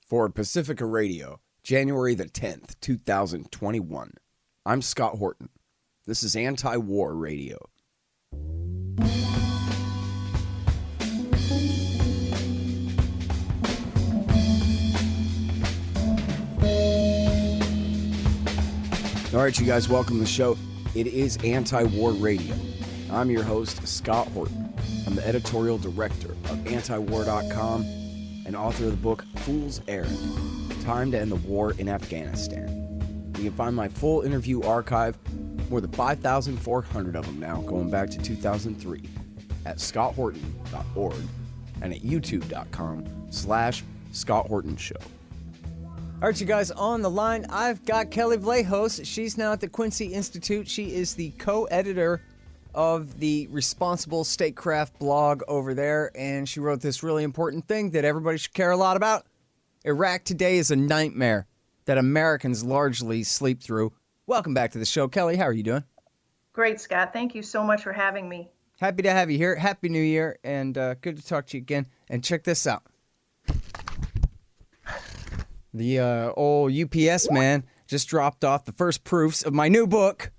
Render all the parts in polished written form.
for Pacifica Radio, January the 10th, 2021. I'm Scott Horton. This is Anti-War Radio. All right, you guys, welcome to the show. It is Anti-War Radio. I'm your host, Scott Horton. I'm the editorial director of antiwar.com and author of the book Fool's Errand, Time to End the War in Afghanistan. You can find my full interview archive, more than 5,400 of them now, going back to 2003, at scotthorton.org and at youtube.com/Scott Horton Show. All right, you guys, on the line, I've got Kelley Vlahos. She's now at the Quincy Institute. She is the co-editor of the Responsible Statecraft blog over there, and she wrote this really important thing that everybody should care a lot about. Iraq today is a nightmare that Americans largely sleep through. Welcome back to the show, Kelley. How are you doing? Great, Scott. Thank you so much for having me. Happy to have you here. Happy New Year, and good to talk to you again. And check this out. The old UPS man just dropped off the first proofs of my new book.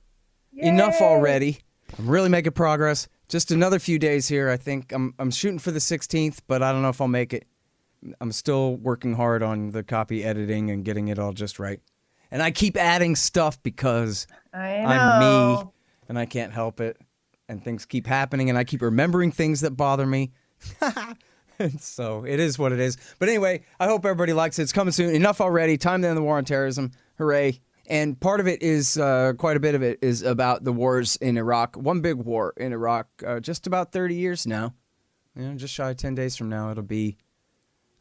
Yay! Enough already. I'm really making progress. Just another few days here. I think I'm shooting for the 16th, but I don't know if I'll make it. I'm still working hard on the copy editing and getting it all just right. And I keep adding stuff because I'm me and I can't help it. And things keep happening and I keep remembering things that bother me. And so it is what it is. But anyway, I hope everybody likes it. It's coming soon. Enough already. Time to end the war on terrorism. Hooray. And part of it is, quite a bit of it is about the wars in Iraq. One big war in Iraq, just about 30 years now. You know, just shy of 10 days from now, it'll be,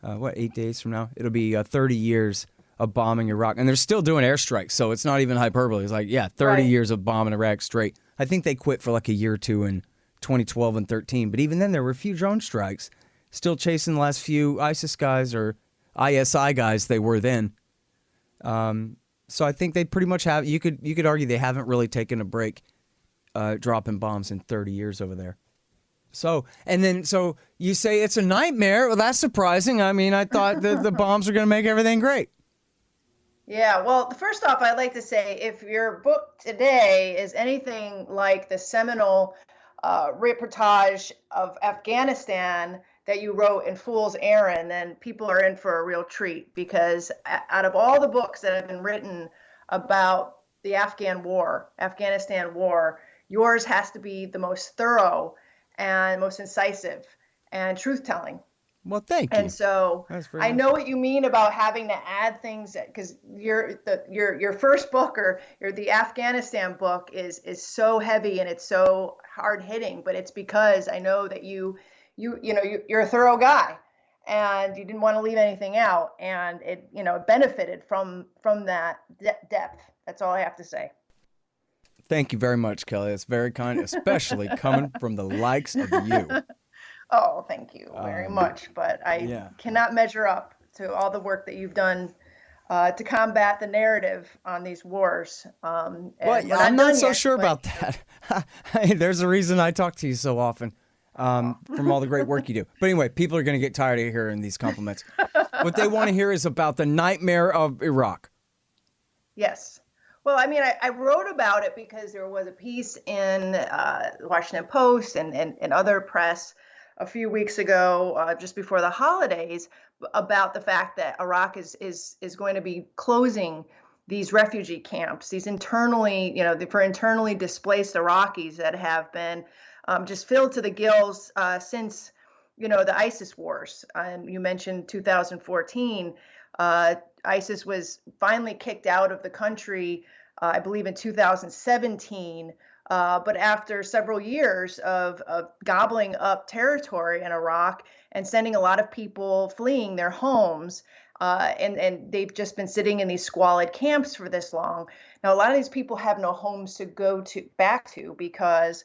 8 days from now? It'll be 30 years of bombing Iraq. And they're still doing airstrikes, so it's not even hyperbole. It's like, 30 years of bombing Iraq straight. I think they quit for like a year or two in 2012 and 13. But even then, there were a few drone strikes. Still chasing the last few ISIS guys or ISI guys they were then. So I think they pretty much have. You could argue they haven't really taken a break, dropping bombs in 30 years over there. So you say it's a nightmare. Well, that's surprising. I mean, I thought the bombs were going to make everything great. Yeah. Well, first off, I'd like to say if your book today is anything like the seminal reportage of Afghanistan that you wrote in Fool's Errand, then people are in for a real treat, because out of all the books that have been written about the Afghanistan war, yours has to be the most thorough and most incisive and truth-telling. Well, thank you. And so I know what you mean about having to add things, because your first book or the Afghanistan book is so heavy and it's so hard-hitting, but it's because I know that you're a thorough guy and you didn't want to leave anything out, and it benefited from that depth. That's all I have to say. Thank you very much, Kelley. That's very kind, especially coming from the likes of you. Oh, thank you very much. But I cannot measure up to all the work that you've done to combat the narrative on these wars. Well, I'm not so sure about that. There's a reason I talk to you so often. From all the great work you do. But anyway, people are going to get tired of hearing these compliments. What they want to hear is about the nightmare of Iraq. Yes. Well, I mean, I wrote about it because there was a piece in the Washington Post and other press a few weeks ago, just before the holidays, about the fact that Iraq is going to be closing these refugee camps, these internally displaced Iraqis that have been just filled to the gills since, the ISIS wars. You mentioned 2014. ISIS was finally kicked out of the country, I believe in 2017. But after several years of gobbling up territory in Iraq and sending a lot of people fleeing their homes, and they've just been sitting in these squalid camps for this long. Now, a lot of these people have no homes to go back to because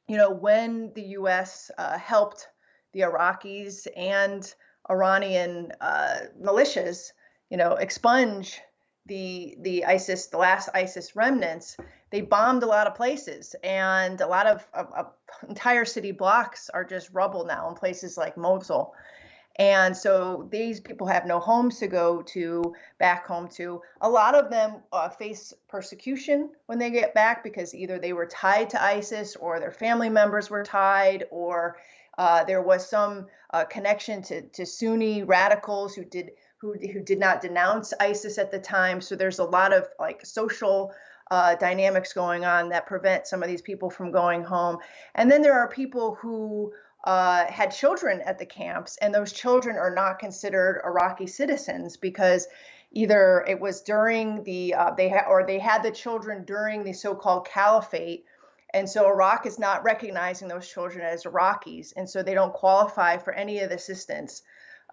when the U.S. helped the Iraqis and Iranian militias, expunge the last ISIS remnants, they bombed a lot of places, and a lot of entire city blocks are just rubble now in places like Mosul. And so these people have no homes to go to, back home to. A lot of them face persecution when they get back because either they were tied to ISIS or their family members were tied, or there was some connection to Sunni radicals who did not denounce ISIS at the time. So there's a lot of like social dynamics going on that prevent some of these people from going home. And then there are people who had children at the camps, and those children are not considered Iraqi citizens because either it was during they had the children during the so-called caliphate, and so Iraq is not recognizing those children as Iraqis, and so they don't qualify for any of the assistance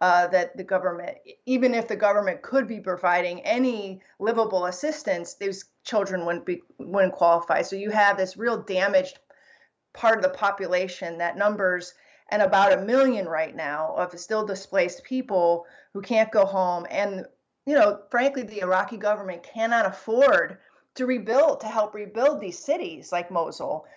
that the government, even if the government could be providing any livable assistance, those children wouldn't qualify. So you have this real damaged part of the population that numbers and about 1 million right now of still displaced people who can't go home. And, frankly, the Iraqi government cannot afford to help rebuild these cities like Mosul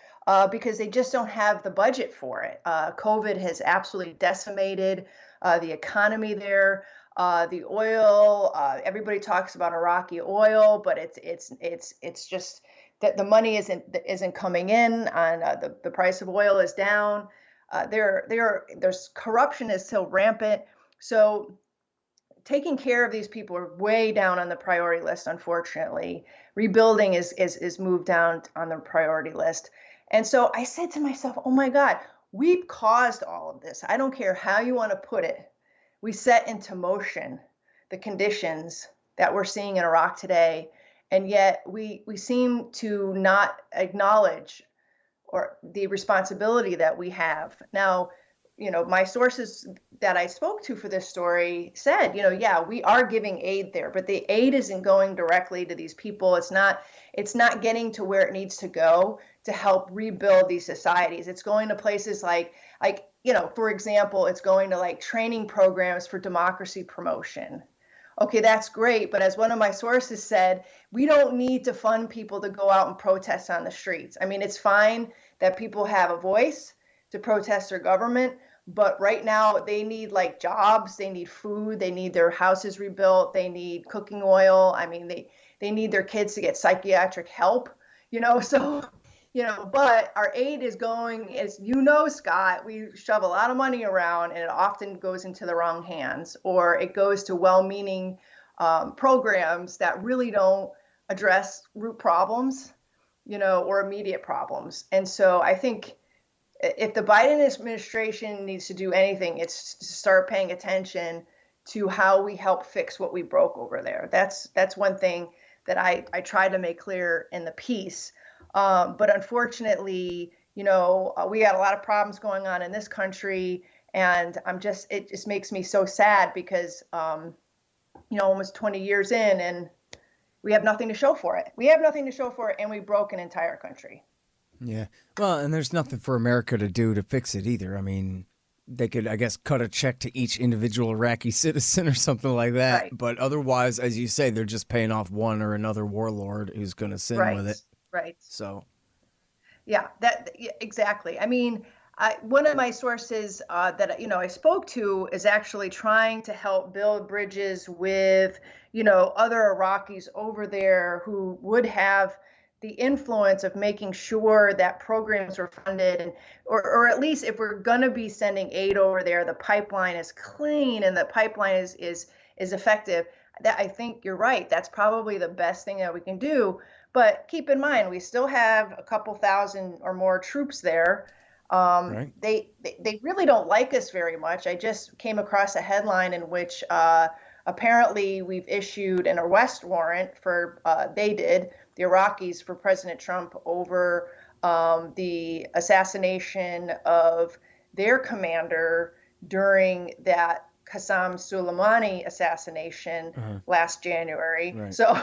because they just don't have the budget for it. COVID has absolutely decimated the economy there. The oil, everybody talks about Iraqi oil, but it's just that the money isn't coming in, and the price of oil is down. There's corruption is still rampant. So taking care of these people are way down on the priority list. Unfortunately, rebuilding is moved down on the priority list. And so I said to myself, "Oh my God, we've caused all of this. I don't care how you want to put it. We set into motion the conditions that we're seeing in Iraq today." And yet we seem to not acknowledge or the responsibility that we have. Now, my sources that I spoke to for this story said, yeah, we are giving aid there, but the aid isn't going directly to these people. It's not getting to where it needs to go to help rebuild these societies. It's going to places like, for example, it's going to like training programs for democracy promotion. Okay, that's great. But as one of my sources said, we don't need to fund people to go out and protest on the streets. I mean, it's fine that people have a voice to protest their government, but right now they need like jobs, they need food, they need their houses rebuilt, they need cooking oil. I mean, they need their kids to get psychiatric help, so but our aid is going, as Scott, we shove a lot of money around and it often goes into the wrong hands, or it goes to well-meaning programs that really don't address root problems, or immediate problems. And so I think if the Biden administration needs to do anything, it's to start paying attention to how we help fix what we broke over there. That's one thing that I try to make clear in the piece. But unfortunately, we got a lot of problems going on in this country, and it just makes me so sad because, almost 20 years in, and we have nothing to show for it. And we broke an entire country. Yeah. Well, and there's nothing for America to do to fix it either. I mean, they could, I guess, cut a check to each individual Iraqi citizen or something like that. Right. But otherwise, as you say, they're just paying off one or another warlord who's going to sin with it. Right. So. Yeah, exactly. I mean, one of my sources that I spoke to is actually trying to help build bridges with other Iraqis over there who would have the influence of making sure that programs are funded, and or at least if we're going to be sending aid over there, the pipeline is clean and the pipeline is effective. That, I think you're right. That's probably the best thing that we can do. But keep in mind, we still have a couple thousand or more troops there. Right. They really don't like us very much. I just came across a headline in which apparently we've issued an arrest warrant for the Iraqis, for President Trump over the assassination of their commander during that Qasem Soleimani assassination last January. Right. So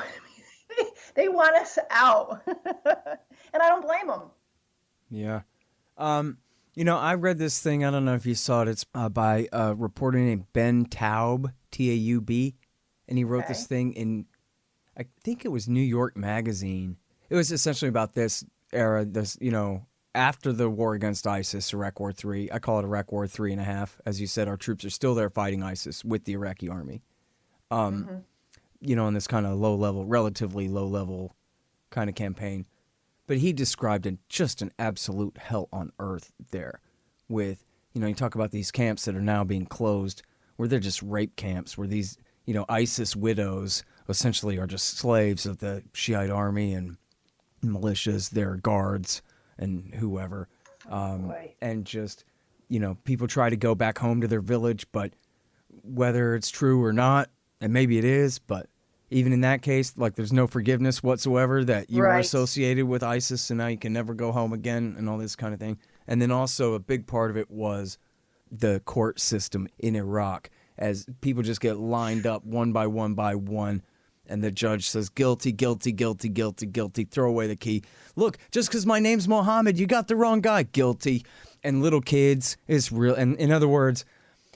they want us out, and I don't blame them. Yeah. I read this thing. I don't know if you saw it. It's by a reporter named Ben Taub, Taub, and he wrote this thing in, I think it was New York Magazine. It was essentially about this era, after the war against ISIS, Iraq War 3, I call it Iraq War 3.5. As you said, our troops are still there fighting ISIS with the Iraqi army. You know, in this kind of relatively low level kind of campaign. But he described just an absolute hell on earth there with, you know, you talk about these camps that are now being closed where they're just rape camps, where these, you know, ISIS widows essentially are just slaves of the Shiite army and militias, their guards and whoever. And just, you know, people try to go back home to their village, but whether it's true or not, and maybe it is, but even in that case, like there's no forgiveness whatsoever that you were associated with ISIS and now you can never go home again and all this kind of thing. And then also a big part of it was the court system in Iraq, as people just get lined up one by one, and the judge says, guilty, guilty, guilty, guilty, guilty, throw away the key. Look, just because my name's Mohammed, you got the wrong guy, guilty. And little kids is real. And in other words,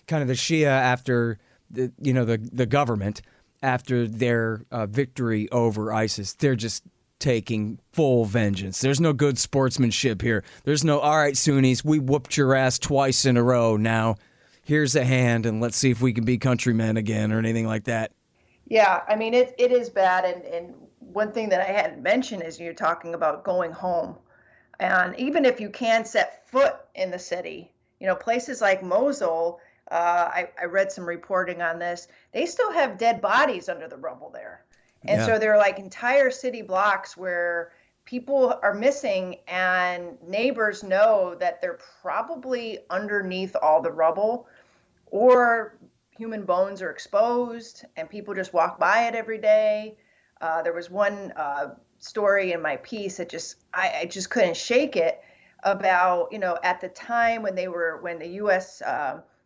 kind of the Shia after the government, after their victory over ISIS, they're just taking full vengeance. There's no good sportsmanship here. There's no, all right, Sunnis, we whooped your ass twice in a row. Now, here's a hand, and let's see if we can be countrymen again or anything like that. Yeah, I mean, it is bad. And one thing that I hadn't mentioned is you're talking about going home. And even if you can set foot in the city, you know, places like Mosul, I read some reporting on this, they still have dead bodies under the rubble there. And so there are like entire city blocks where people are missing and neighbors know that they're probably underneath all the rubble, or human bones are exposed and people just walk by it every day. There was one story in my piece that I just couldn't shake it about, you know, at the time when the U.S.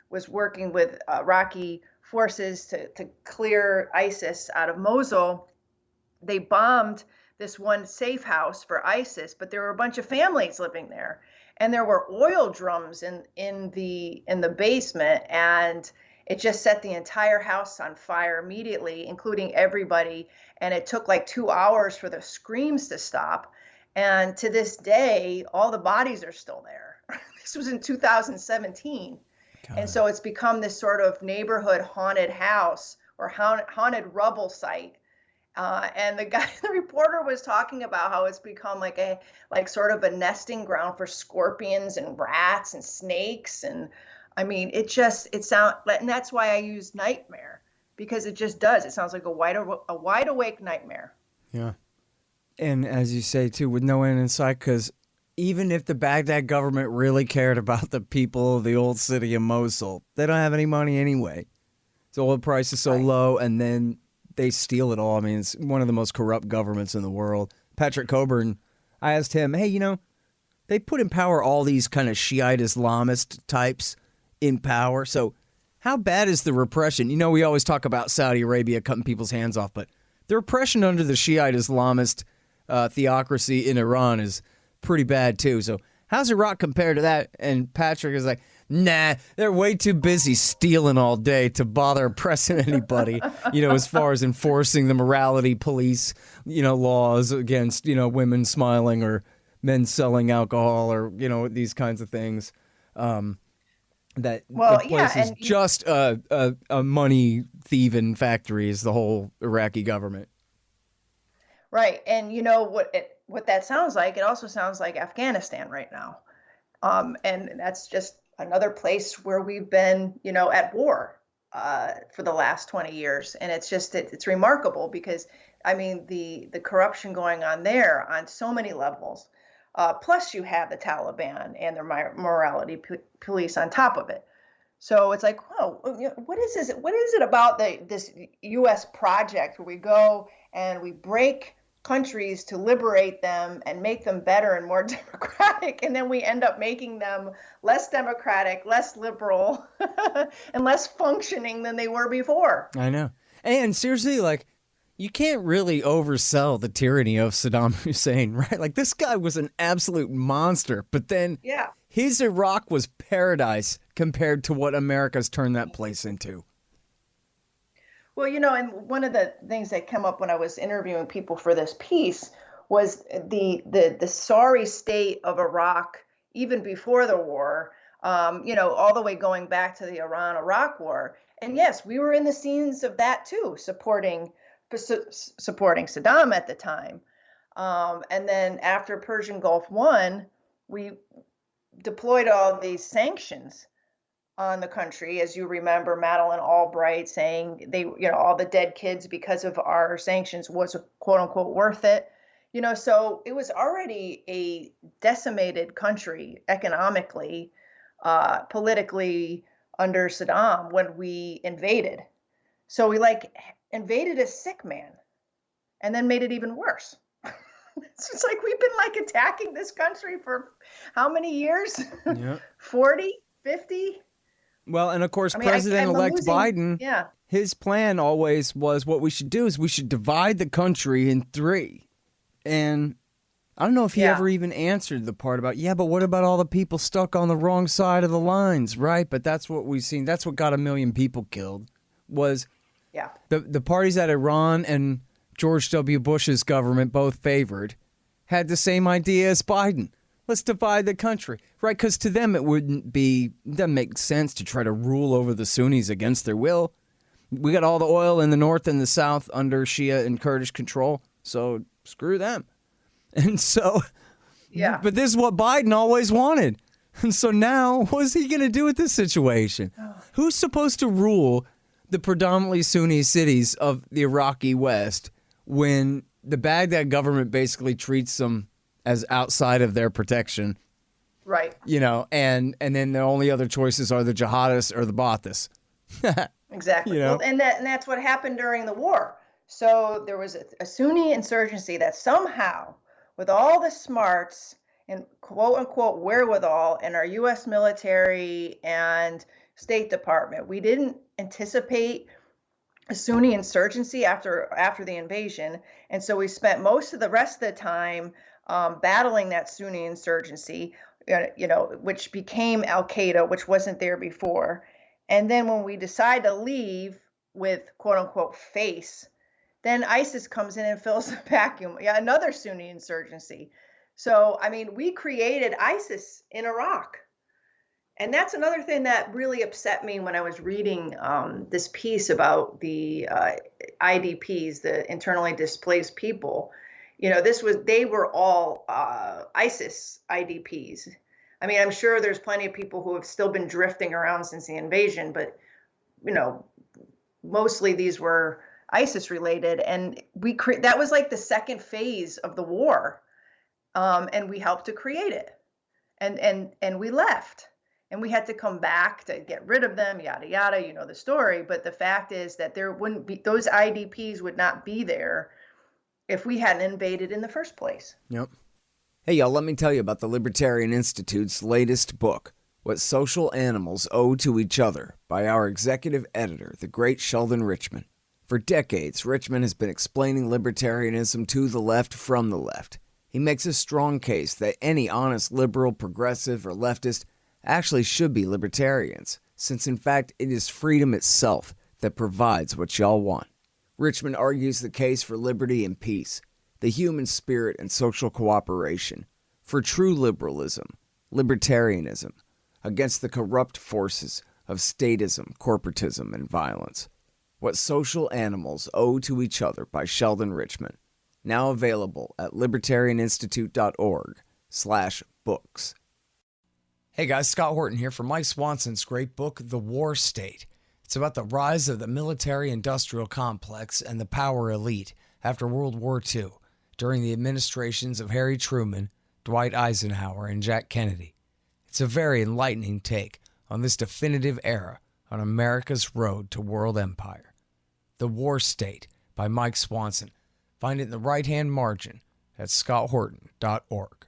Was working with Iraqi forces to clear ISIS out of Mosul, they bombed this one safe house for ISIS, but there were a bunch of families living there, and there were oil drums in the basement, and it just set the entire house on fire immediately, including everybody. And it took like 2 hours for the screams to stop. And to this day, all the bodies are still there. This was in 2017. God. And so it's become this sort of neighborhood haunted house or haunted rubble site. And the reporter was talking about how it's become like sort of a nesting ground for scorpions and rats and snakes. And I mean, and that's why I use nightmare, because it just does. It sounds like a wide awake nightmare. Yeah. And as you say, too, with no end in sight, because even if the Baghdad government really cared about the people of the old city of Mosul, they don't have any money anyway. The oil price is so low, and then they steal it all. I mean, it's one of the most corrupt governments in the world. Patrick Coburn, I asked him, hey, you know, they put in power all these kind of Shiite Islamist types in power. So how bad is the repression? You know, we always talk about Saudi Arabia cutting people's hands off, but the repression under the Shiite Islamist theocracy in Iran is pretty bad too. So how's Iraq compared to that? And Patrick is like, nah, they're way too busy stealing all day to bother oppressing anybody, you know, as far as enforcing the morality police, you know, laws against, you know, women smiling or men selling alcohol or, you know, these kinds of things. The place is just a money thieving factory is the whole Iraqi government. Right. And you know what that sounds like? It also sounds like Afghanistan right now. And that's just another place where we've been, you know, at war for the last 20 years. And it's remarkable because, I mean, the corruption going on there on so many levels. Plus you have the Taliban and their morality police on top of it. So it's like, whoa, what is this? What is it about this U.S. project where we go and we break countries to liberate them and make them better and more democratic, and then we end up making them less democratic, less liberal, and less functioning than they were before? I know. And seriously, like, you can't really oversell the tyranny of Saddam Hussein, right? Like, this guy was an absolute monster, but then his Iraq was paradise compared to what America's turned that place into. Well, you know, and one of the things that came up when I was interviewing people for this piece was the sorry state of Iraq even before the war, all the way going back to the Iran-Iraq war. And yes, we were in the scenes of that too, supporting Saddam at the time. And then after Persian Gulf won, we deployed all these sanctions on the country. As you remember, Madeleine Albright saying all the dead kids because of our sanctions was quote unquote worth it. So it was already a decimated country economically, politically under Saddam when we invaded. So we invaded a sick man and then made it even worse. It's just we've been attacking this country for how many years? Yeah. 40, 50? Well, and of course, President-elect Biden, his plan always was what we should do is we should divide the country in three. And I don't know if he ever even answered the part about, but what about all the people stuck on the wrong side of the lines, right? But that's what we've seen. That's what got 1 million people killed was the parties that Iran and George W. Bush's government both favored had the same idea as Biden. Let's divide the country, right? Because to them, it doesn't make sense to try to rule over the Sunnis against their will. We got all the oil in the north and the south under Shia and Kurdish control, so screw them. And so, but this is what Biden always wanted. And so now, what's he going to do with this situation? Who's supposed to rule the predominantly Sunni cities of the Iraqi West when the Baghdad government basically treats them as outside of their protection? Right. And then the only other choices are the jihadists or the Baathists. Exactly. Well, and that's what happened during the war. So there was a Sunni insurgency that somehow, with all the smarts and quote unquote wherewithal in our U.S. military and State Department, we didn't anticipate a Sunni insurgency after the invasion. And so we spent most of the rest of the time battling that Sunni insurgency, which became Al-Qaeda, which wasn't there before. And then when we decide to leave with quote unquote face, then ISIS comes in and fills the vacuum. Yeah, another Sunni insurgency. So, we created ISIS in Iraq. And that's another thing that really upset me when I was reading this piece about the IDPs, the internally displaced people. They were all ISIS IDPs. I'm sure there's plenty of people who have still been drifting around since the invasion, but, mostly these were ISIS related. And that was the second phase of the war. And we helped to create it. And we left. And we had to come back to get rid of them, yada, yada, the story. But the fact is that those IDPs would not be there if we hadn't invaded in the first place. Yep. Hey, y'all, let me tell you about the Libertarian Institute's latest book, What Social Animals Owe to Each Other, by our executive editor, the great Sheldon Richman. For decades, Richman has been explaining libertarianism to the left from the left. He makes a strong case that any honest liberal, progressive, or leftist actually should be libertarians, since in fact it is freedom itself that provides what y'all want. Richman argues the case for liberty and peace, the human spirit and social cooperation, for true liberalism, libertarianism, against the corrupt forces of statism, corporatism, and violence. What Social Animals Owe to Each Other by Sheldon Richman, now available at libertarianinstitute.org/books. Hey guys, Scott Horton here for Mike Swanson's great book, The War State. It's about the rise of the military-industrial complex and the power elite after World War II, during the administrations of Harry Truman, Dwight Eisenhower, and Jack Kennedy. It's a very enlightening take on this definitive era on America's road to world empire. The War State by Mike Swanson. Find it in the right-hand margin at scotthorton.org.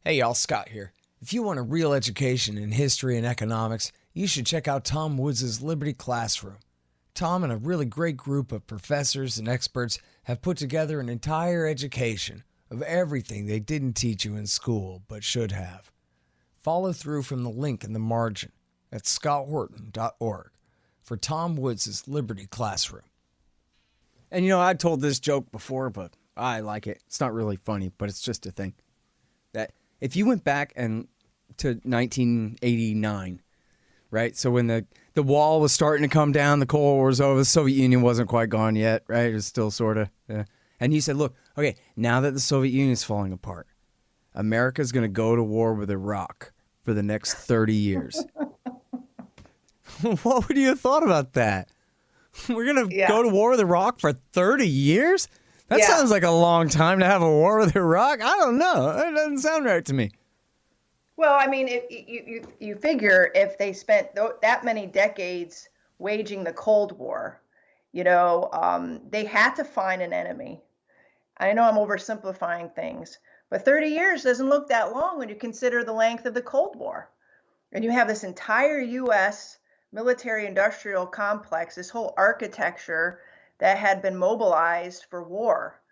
Hey y'all, Scott here. If you want a real education in history and economics, you should check out Tom Woods' Liberty Classroom. Tom and a really great group of professors and experts have put together an entire education of everything they didn't teach you in school but should have. Follow through from the link in the margin at scotthorton.org for Tom Woods' Liberty Classroom. And I told this joke before, but I like it. It's not really funny, but it's just a thing. That if you went back and to 1989, right? So when the wall was starting to come down, the Cold War was over, the Soviet Union wasn't quite gone yet, right? It was still sort of. And you said, look, okay, now that the Soviet Union is falling apart, America's going to go to war with Iraq for the next 30 years. What would you have thought about that? We're going to go to war with Iraq for 30 years? That sounds like a long time to have a war with Iraq. I don't know. It doesn't sound right to me. Well, I mean, you figure if they spent that many decades waging the Cold War, they had to find an enemy. I know I'm oversimplifying things, but 30 years doesn't look that long when you consider the length of the Cold War. And you have this entire U.S. military-industrial complex, this whole architecture that had been mobilized for war,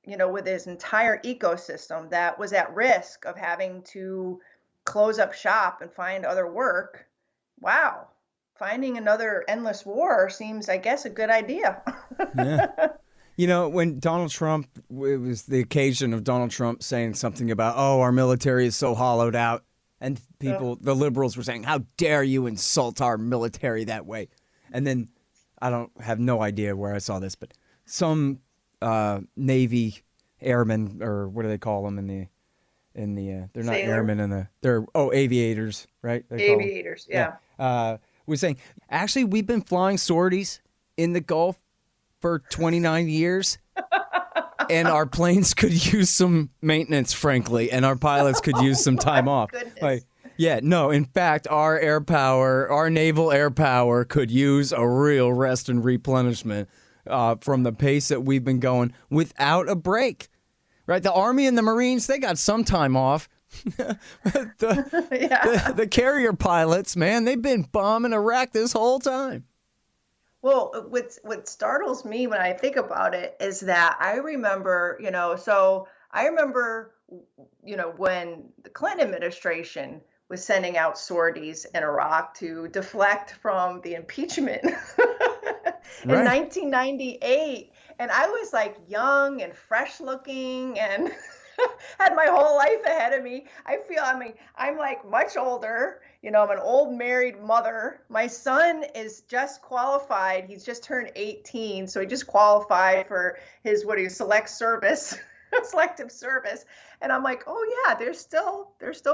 with this entire ecosystem that was at risk of having to close up shop and find other work. Wow. Finding another endless war seems, I guess, a good idea. Yeah. When Donald Trump, it was the occasion of Donald Trump saying something about, our military is so hollowed out. And people, the liberals were saying, how dare you insult our military that way? And then, I don't have no idea where I saw this, but some Navy airmen, or what do they call them they're not airmen they're aviators, right? Aviators, yeah. Was saying, actually, we've been flying sorties in the Gulf for 29 years, and our planes could use some maintenance, frankly, and our pilots could use some time off. Goodness. In fact, our naval air power could use a real rest and replenishment from the pace that we've been going without a break. Right, the Army and the Marines, they got some time off. the carrier pilots, man, they've been bombing Iraq this whole time. Well, what startles me when I think about it is that I remember, when the Clinton administration was sending out sorties in Iraq to deflect from the impeachment in 1998. And I was like young and fresh looking and had my whole life ahead of me. I'm like much older. I'm an old married mother. My son is just qualified. He's just turned 18. So he just qualified for his, selective service. And I'm like, oh yeah, they're still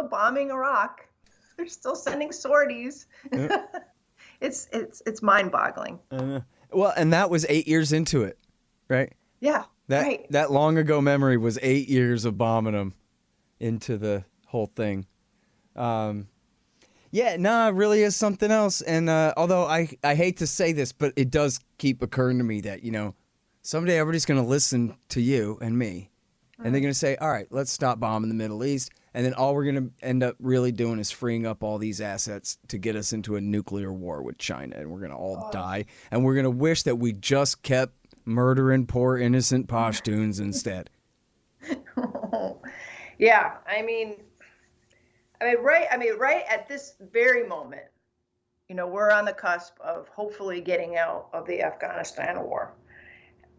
bombing Iraq. They're still sending sorties. Yeah. It's mind boggling. Well, and that was 8 years into it. Right? Yeah, that long ago memory was 8 years of bombing them into the whole thing. It really is something else. And although I hate to say this, but it does keep occurring to me that, someday everybody's going to listen to you and me. And they're going to say, all right, let's stop bombing the Middle East. And then all we're going to end up really doing is freeing up all these assets to get us into a nuclear war with China. And we're going to all die. And we're going to wish that we just kept murdering poor innocent Pashtuns instead. Yeah, right at this very moment, we're on the cusp of hopefully getting out of the Afghanistan war.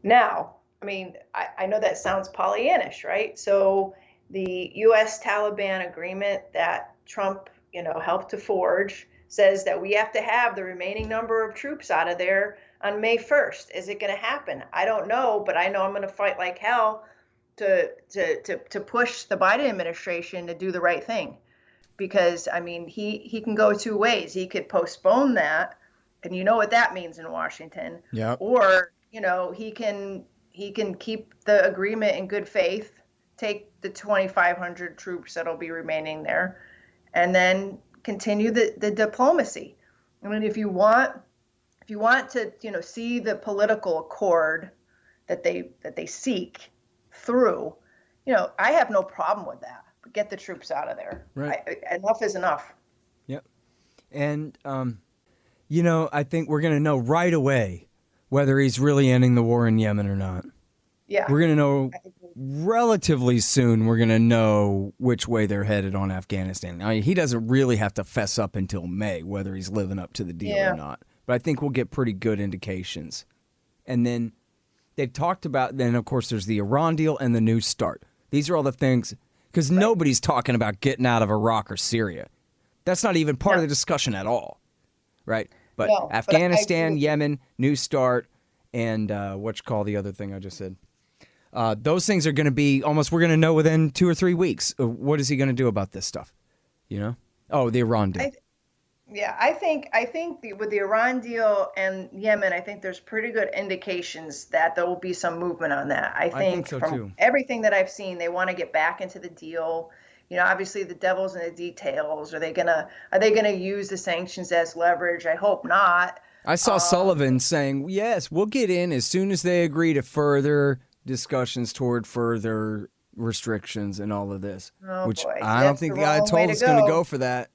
Now, I know that sounds Pollyannish, right? So the U.S. Taliban agreement that Trump, helped to forge says that we have to have the remaining number of troops out of there on May 1st. Is it going to happen? I don't know, but I know I'm going to fight like hell to push the Biden administration to do the right thing. Because, he can go two ways. He could postpone that, and you know what that means in Washington. Yeah. Or, he can keep the agreement in good faith, take the 2,500 troops that'll be remaining there, and then continue the diplomacy. If you want to, see the political accord that they seek through, I have no problem with that. But get the troops out of there. Right. Enough is enough. Yep. And I think we're going to know right away whether he's really ending the war in Yemen or not. Yeah. We're going to know relatively soon. We're going to know which way they're headed on Afghanistan. He doesn't really have to fess up until May whether he's living up to the deal or not. But I think we'll get pretty good indications. And then, they've talked about, then of course there's the Iran deal and the New START. These are all the things, because nobody's talking about getting out of Iraq or Syria. That's not even part of the discussion at all, right? But No, Afghanistan, Yemen, New START, and what you call the other thing I just said. Those things are going to be almost, we're going to know within 2 or 3 weeks. What is he going to do about this stuff? You know? Oh, the Iran deal. I think with the Iran deal and Yemen, I think there's pretty good indications that there will be some movement on that. I think so from too. everything that I've seen, they want to get back into the deal. You know, obviously the devil's in the details. Are they gonna use the sanctions as leverage? I hope not. I saw Sullivan saying, yes, we'll get in as soon as they agree to further discussions toward further restrictions and all of this. Oh, which boy. I don't think the guy told us going to go for that.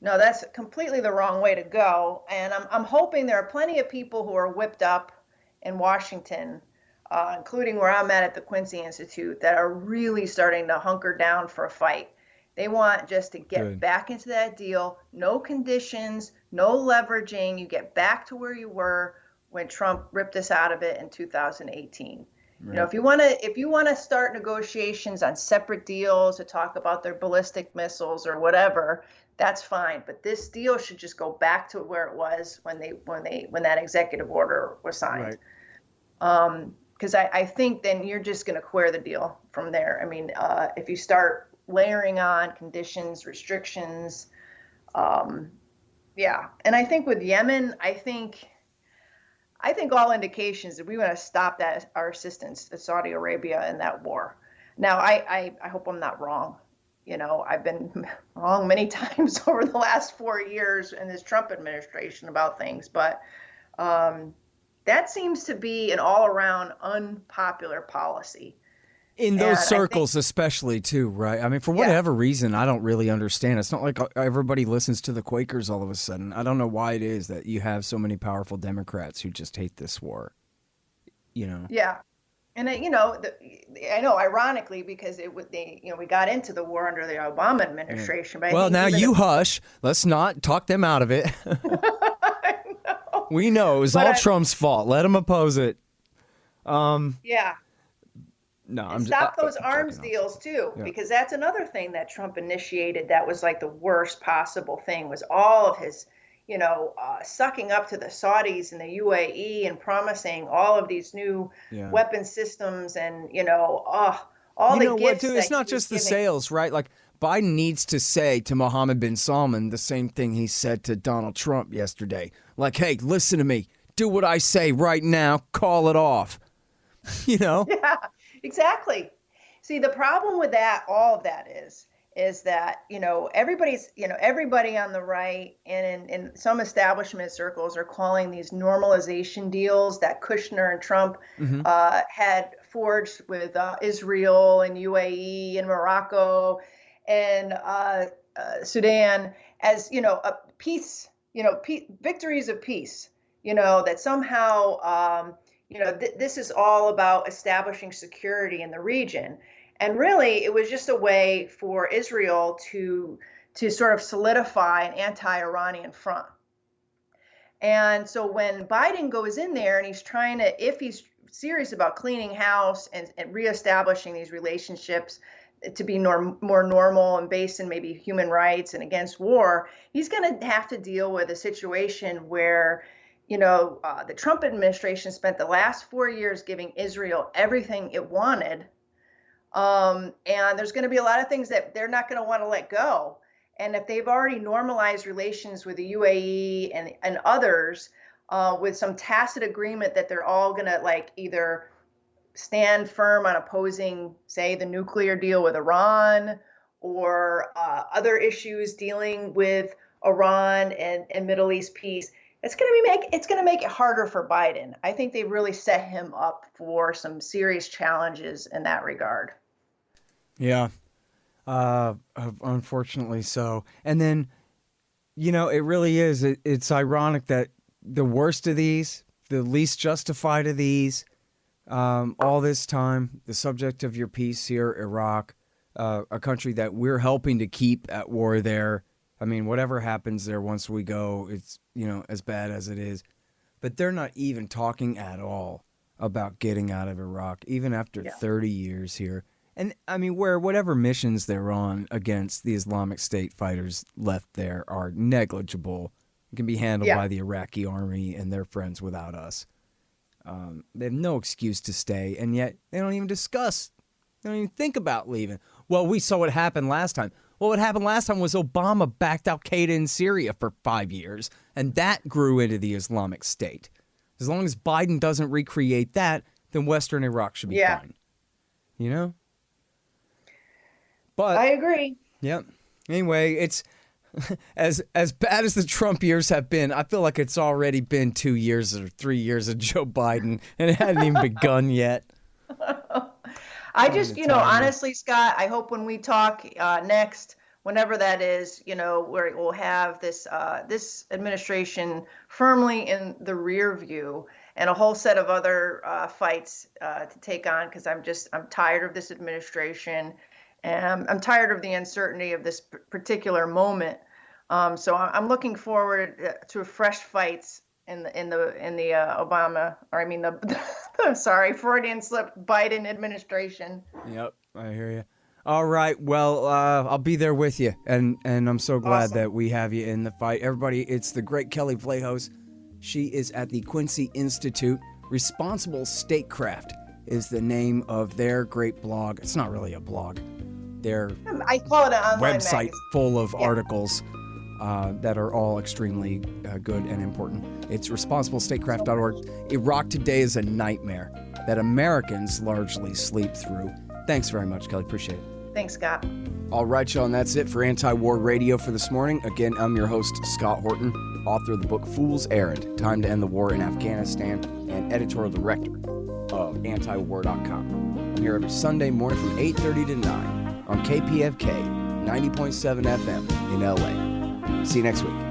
No, that's completely the wrong way to go. And I'm hoping there are plenty of people who are whipped up in Washington, including where I'm at the Quincy Institute, that are really starting to hunker down for a fight. They want just to get back into that deal. No conditions, no leveraging. You get back to where you were when Trump ripped us out of it in 2018. Right. You know, if you want to start negotiations on separate deals to talk about their ballistic missiles or whatever, that's fine. But this deal should just go back to where it was when that executive order was signed. Right. Because I think then you're just going to queer the deal from there. I mean, if you start layering on conditions, restrictions, yeah. And I think with Yemen, I think all indications that we want to stop our assistance to Saudi Arabia in that war. Now, I hope I'm not wrong. You know, I've been wrong many times over the last 4 years in this Trump administration about things, but that seems to be an all-around unpopular policy. In those circles especially, too, right? I mean, for whatever reason, I don't really understand. It's not like everybody listens to the Quakers all of a sudden. I don't know why it is that you have so many powerful Democrats who just hate this war, Yeah. And, I know, ironically, because we got into the war under the Obama administration. But well, now you hush. Let's not talk them out of it. I know. We know it was all Trump's fault. Let him oppose it. Yeah. No, stop those arms deals too, because that's another thing that Trump initiated. That was like the worst possible thing, was all of his, sucking up to the Saudis and the UAE and promising all of these new weapon systems and, all the gifts. It's not just the sales, right? Like Biden needs to say to Mohammed bin Salman the same thing he said to Donald Trump yesterday. Like, hey, listen to me. Do what I say right now. Call it off. Yeah. Exactly. See, the problem with all of that is that, everybody on the right and in some establishment circles are calling these normalization deals that Kushner and Trump had forged with Israel and UAE and Morocco and Sudan as, a peace, victories of peace, that somehow, this is all about establishing security in the region. And really, it was just a way for Israel to sort of solidify an anti-Iranian front. And so when Biden goes in there and he's trying to, if he's serious about cleaning house and reestablishing these relationships to be more normal and based in maybe human rights and against war, he's going to have to deal with a situation where the Trump administration spent the last 4 years giving Israel everything it wanted. And there's going to be a lot of things that they're not going to want to let go. And if they've already normalized relations with the UAE and others with some tacit agreement that they're all going to either stand firm on opposing, say, the nuclear deal with Iran or other issues dealing with Iran and Middle East peace, it's going to make it harder for Biden. I think they really set him up for some serious challenges in that regard. Yeah, unfortunately so. And then, it really is. It's ironic that the worst of these, the least justified of these, all this time, the subject of your piece here, Iraq, a country that we're helping to keep at war there. I mean, whatever happens there once we go, it's, as bad as it is. but they're not even talking at all about getting out of Iraq, even after 30 years here. And I mean, whatever missions they're on against the Islamic State fighters left there are negligible. It can be handled by the Iraqi army and their friends without us. They have no excuse to stay, and yet they don't even discuss. They don't even think about leaving. Well, we saw what happened last time. Well, what happened last time was Obama backed Al-Qaeda in Syria for 5 years, and that grew into the Islamic State. As long as Biden doesn't recreate that, then Western Iraq should be fine. You know? But I agree. Yep. Anyway, it's as bad as the Trump years have been, I feel like it's already been 2 years or 3 years of Joe Biden, and it hadn't even begun yet. I just, honestly, Scott, I hope when we talk next, whenever that is, where we'll have this administration firmly in the rear view and a whole set of other fights to take on, because I'm tired of this administration, and I'm tired of the uncertainty of this particular moment. So I'm looking forward to fresh fights in the Obama, or I mean sorry, Freudian slip, Biden administration. Yep, I hear you. All right, well, I'll be there with you, and I'm so glad that we have you in the fight. Everybody, it's the great Kelley Vlahos. She is at the Quincy Institute. Responsible Statecraft is the name of their great blog. It's not really a blog. Their I call it an online website magazine. full of articles that are all extremely good and important. It's responsiblestatecraft.org. Iraq today is a nightmare that Americans largely sleep through. Thanks very much, Kelley. Appreciate it. Thanks, Scott. All right, y'all, and that's it for Anti-War Radio for this morning. Again, I'm your host, Scott Horton, author of the book Fool's Errand, Time to End the War in Afghanistan, and editorial director of antiwar.com. I'm here every Sunday morning from 8:30 to 9 on KPFK 90.7 FM in LA. See you next week.